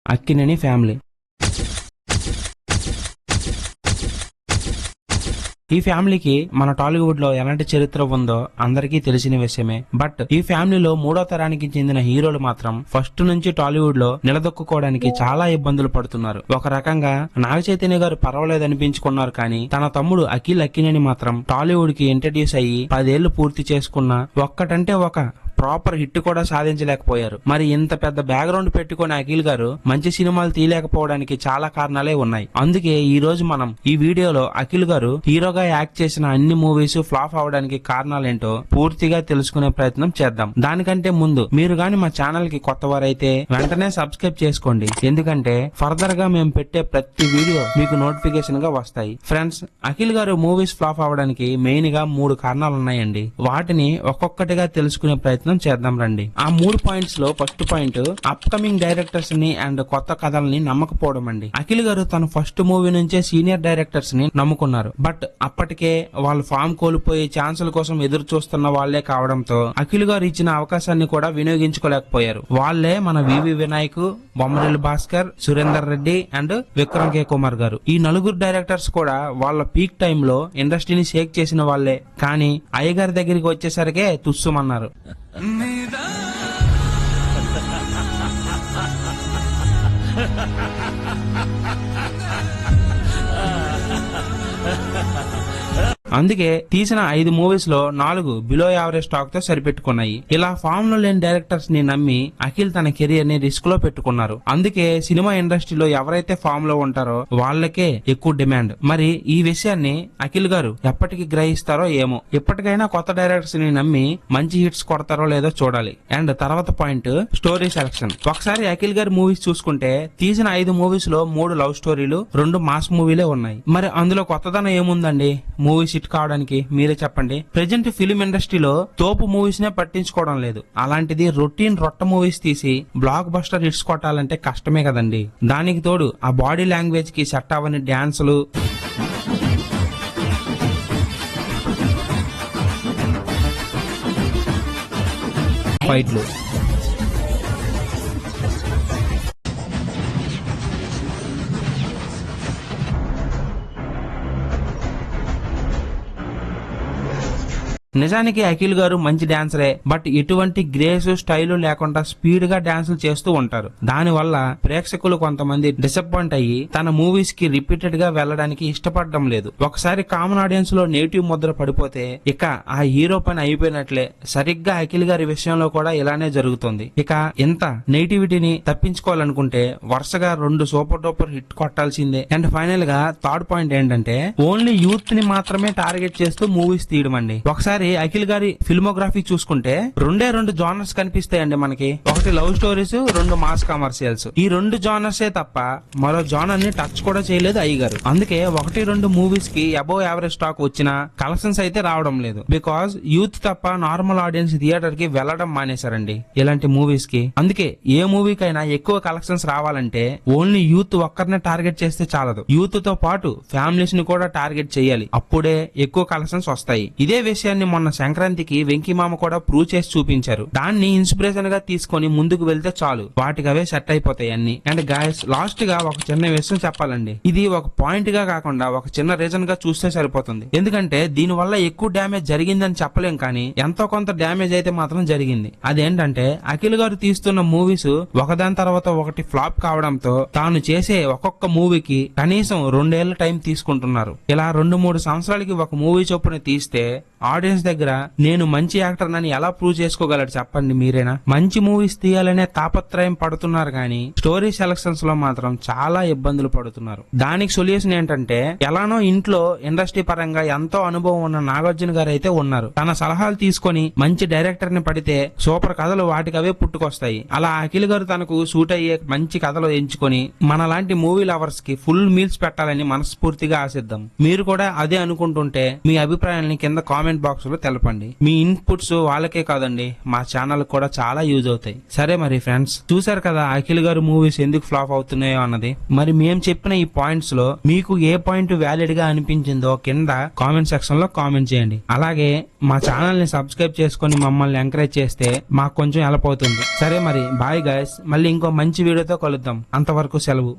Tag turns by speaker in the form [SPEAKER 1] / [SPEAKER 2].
[SPEAKER 1] Akkineni family. ఈ ఫ్యామిలీకి మన టాలీవుడ్ లో ఎలాంటి చరిత్ర ఉందో అందరికీ తెలిసిన విషయమే. బట్ ఈ ఫ్యామిలీలో మూడో తరానికి చెందిన హీరోలు మాత్రం ఫస్ట్ నుంచి టాలీవుడ్ లో నిలదొక్కుకోవడానికి చాలా ఇబ్బందులు పడుతున్నారు. ఒక రకంగా నాగ చైతన్య గారు పర్వాలేదు అనిపించుకున్నారు, కానీ తన తమ్ముడు అఖిల్ అక్కినేని మాత్రం టాలీవుడ్ కి ఇంట్రడ్యూస్ అయ్యి 10 ఏళ్లు పూర్తి చేసుకున్న ఒక్కటంటే ఒక ప్రాపర్ హిట్ కూడా సాధించలేకపోయారు. మరి ఇంత పెద్ద బ్యాక్గ్రౌండ్ పెట్టుకుని అఖిల్ గారు మంచి సినిమాలు తీయలేకపోవడానికి చాలా కారణాలే ఉన్నాయి. అందుకే ఈ రోజు మనం ఈ వీడియోలో అఖిల్ గారు హీరోగా యాక్ట్ చేసిన అన్ని మూవీస్ ఫ్లాప్ అవడానికి కారణాలేంటో పూర్తిగా తెలుసుకునే ప్రయత్నం చేద్దాం. దానికంటే ముందు మీరు గాని మా ఛానల్ కి కొత్త వారైతే వెంటనే సబ్స్క్రైబ్ చేసుకోండి, ఎందుకంటే ఫర్దర్ గా మేము పెట్టే ప్రతి వీడియో మీకు నోటిఫికేషన్ గా వస్తాయి. ఫ్రెండ్స్, అఖిల్ గారు మూవీస్ ఫ్లాప్ అవడానికి మెయిన్ గా 3 కారణాలు ఉన్నాయండి. వాటిని ఒక్కొక్కటిగా తెలుసుకునే ప్రయత్నం చేద్దాం రండి. ఆ 3 పాయింట్స్ లో first point up coming directors ని అండ్ కొత్త కథల్ని నమ్మకపోవడం అండి. అఖిల్ గారు తన ఫస్ట్ మూవీ నుంచే సీనియర్ డైరెక్టర్స్ ని నమ్ముకున్నారు. బట్ అప్పటికే వాళ్ళు ఫామ్ కోల్పోయి ఛాన్సుల కోసం ఎదురు చూస్తున్న వాళ్లే కావడంతో అఖిల్ గారు ఇచ్చిన అవకాశాన్ని కూడా వినియోగించుకోలేకపోయారు. వాళ్లే మన వివి వినాయక్, బొమ్మరిల్లు భాస్కర్, సురేందర్ రెడ్డి అండ్ విక్రమ్ కే కుమార్ గారు. ఈ నలుగురు డైరెక్టర్స్ కూడా వాళ్ళ పీక్ టైమ్ లో ఇండస్ట్రీని షేక్ చేసిన వాళ్లే, కానీ అయ్యగారి దగ్గరికి వచ్చేసరికే తుస్సుమన్నారు. అందుకే తీసిన 5 మూవీస్ లో 4 బిలో యావరేజ్ స్టాక్ తో సరిపెట్టుకున్నాయి. ఇలా ఫామ్ లో లేని డైరెక్టర్స్ ని నమ్మి అఖిల్ తన కెరియర్ ని రిస్క్ లో పెట్టుకున్నారు. అందుకే సినిమా ఇండస్ట్రీలో ఎవరైతే ఫామ్ లో ఉంటారో వాళ్ళకే ఎక్కువ డిమాండ్. మరి ఈ విషయాన్ని అఖిల్ గారు ఎప్పటికి గ్రహిస్తారో ఏమో. ఎప్పటికైనా కొత్త డైరెక్టర్స్ ని నమ్మి మంచి హిట్స్ కొడతారో లేదో చూడాలి. అండ్ తర్వాత పాయింట్ స్టోరీ సెలక్షన్. ఒకసారి అఖిల్ గారి మూవీస్ చూసుకుంటే తీసిన 5 మూవీస్ లో 3 లవ్ స్టోరీలు, 2 మాస్ మూవీలే ఉన్నాయి. మరి అందులో కొత్తదనం ఏముందండి మూవీస్ కావడానికి? మీరే చెప్పండి. ప్రెజెంట్ ఫిలిం ఇండస్ట్రీలో తోపు మూవీస్ నే పట్టించుకోవడం లేదు. అలాంటిది రొటీన్ రొట్ట మూవీస్ తీసి బ్లాక్ బస్టర్ హిట్స్ కొట్టాలంటే కష్టమే కదండి. దానికి తోడు ఆ బాడీ లాంగ్వేజ్ కి సెట్ అవ్వని డాన్సులు, ఫైట్లు. నిజానికి అఖిల్ గారు మంచి డాన్సరే, బట్ ఎటువంటి గ్రేస్ స్టైలు లేకుండా స్పీడ్ గా డాన్సులు చేస్తూ ఉంటారు. దానివల్ల ప్రేక్షకులు కొంతమంది డిసప్పాయింట్ అయ్యి తన మూవీస్ కి రిపీటెడ్ గా వెళ్లడానికి ఇష్టపడడం లేదు. ఒకసారి కామన్ ఆడియన్స్ లో నెగిటివ్ ముద్ర పడిపోతే ఇక ఆ హీరో పని అయిపోయినట్లే. సరిగ్గా అఖిల్ గారి విషయంలో కూడా ఇలానే జరుగుతుంది. ఇక ఇంత నెగిటివిటీని తప్పించుకోవాలనుకుంటే వరుసగా 2 సూపర్ డూపర్ హిట్ కొట్టాల్సిందే. అండ్ ఫైనల్ గా థర్డ్ పాయింట్ ఏంటంటే ఓన్లీ యూత్ ని మాత్రమే టార్గెట్ చేస్తూ మూవీస్ తీయడం అండి. ఒకసారి అఖిల్ గారి ఫిల్మోగ్రఫీ చూసుకుంటే 2 జానర్స్ కనిపిస్తాయండి మనకి. ఒకటి లవ్ స్టోరీస్, 2 మాస్ కమర్షియల్స్. ఈ 2 జానర్సే తప్ప మరో జానర్ ని టచ్ కూడా చేయలేదు అయ్యగారు. అందుకే 1-2 మూవీస్ కి అబోవ్ యావరేజ్ స్టాక్ వచ్చిన కలెక్షన్స్ అయితే రావడం లేదు. బికాస్ యూత్ తప్ప నార్మల్ ఆడియన్స్ థియేటర్ కి వెళ్లడం మానేశారండి ఇలాంటి మూవీస్ కి. అందుకే ఏ మూవీకైనా ఎక్కువ కలెక్షన్స్ రావాలంటే ఓన్లీ యూత్ ఒక్కరినే టార్గెట్ చేస్తే చాలదు. యూత్ తో పాటు ఫ్యామిలీస్ ని కూడా టార్గెట్ చేయాలి. అప్పుడే ఎక్కువ కలెక్షన్స్ వస్తాయి. ఇదే విషయాన్ని మొన్న సంక్రాంతికి వెంకీ మామ కూడా ప్రూవ్ చేసి చూపించారు. దాన్ని ఇన్స్పిరేషన్ గా తీసుకొని ముందుకు వెళ్తే చాలు, వాటికి అవే సెట్ అయిపోతాయి అన్ని. అండ్ గాయస్, లాస్ట్ గా ఒక చిన్న విషయం చెప్పాలండి. ఇది ఒక పాయింట్ గా కాకుండా ఒక చిన్న రీజన్ గా చూస్తే సరిపోతుంది. ఎందుకంటే దీని వల్ల ఎక్కువ డ్యామేజ్ జరిగిందని చెప్పలేం, కానీ ఎంతో కొంత డ్యామేజ్ అయితే మాత్రం జరిగింది. అదేంటంటే అఖిల్ గారు తీస్తున్న మూవీస్ ఒకదాని తర్వాత ఒకటి ఫ్లాప్ కావడంతో తాను చేసే ఒక్కొక్క మూవీకి కనీసం 2 ఏళ్ల టైం తీసుకుంటున్నారు. ఇలా 2-3 సంవత్సరాలకి ఒక మూవీ చొప్పున తీస్తే ఆడియన్స్ దగ్గర నేను మంచి యాక్టర్ అని ఎలా ప్రూవ్ చేసుకోగలడు చెప్పండి మీరేనా? మంచి మూవీస్ తీయాలనే తాపత్రయం పడుతున్నారు, కానీ స్టోరీ సెలక్షన్స్ లో మాత్రం చాలా ఇబ్బందులు పడుతున్నారు. దానికి సొల్యూషన్ ఏంటంటే ఎలానో ఇంట్లో ఇండస్ట్రీ పరంగా ఎంతో అనుభవం ఉన్న నాగార్జున గారు అయితే ఉన్నారు. తన సలహాలు తీసుకొని మంచి డైరెక్టర్ ని పడితే సూపర్ కథలు వాటికి అవే పుట్టుకొస్తాయి. అలా అఖిల్ గారు తనకు సూట్ అయ్యే మంచి కథలు ఎంచుకొని మనలాంటి మూవీ లవర్స్ కి ఫుల్ మీల్స్ పెట్టాలని మనస్ఫూర్తిగా ఆశిద్దాం. మీరు కూడా అదే అనుకుంటుంటే మీ అభిప్రాయాన్ని కింద కామెంట్ కామెంట్ బాక్స్ లో తెలపండి. మీ ఇన్పుట్స్ వాళ్ళకే కాదండి, మా ఛానల్ కూడా చాలా యూజ్ అవుతాయి. సరే మరి ఫ్రెండ్స్, చూసారు కదా అఖిల్ గారు మూవీస్ ఎందుకు ఫ్లాప్ అవుతున్నాయో అన్నది. మరి మేము చెప్పిన ఈ పాయింట్స్ లో మీకు ఏ పాయింట్ వ్యాలిడ్ గా అనిపించిందో కింద కామెంట్ సెక్షన్ లో కామెంట్ చేయండి. అలాగే మా ఛానల్ ని సబ్స్క్రైబ్ చేసుకొని మమ్మల్ని ఎంకరేజ్ చేస్తే మాకు కొంచెం హెల్ప్ అవుతుంది. సరే మరి బాయ్ గైస్, మళ్ళీ ఇంకో మంచి వీడియోతో కలుద్దాం. అంతవరకు సెలవు.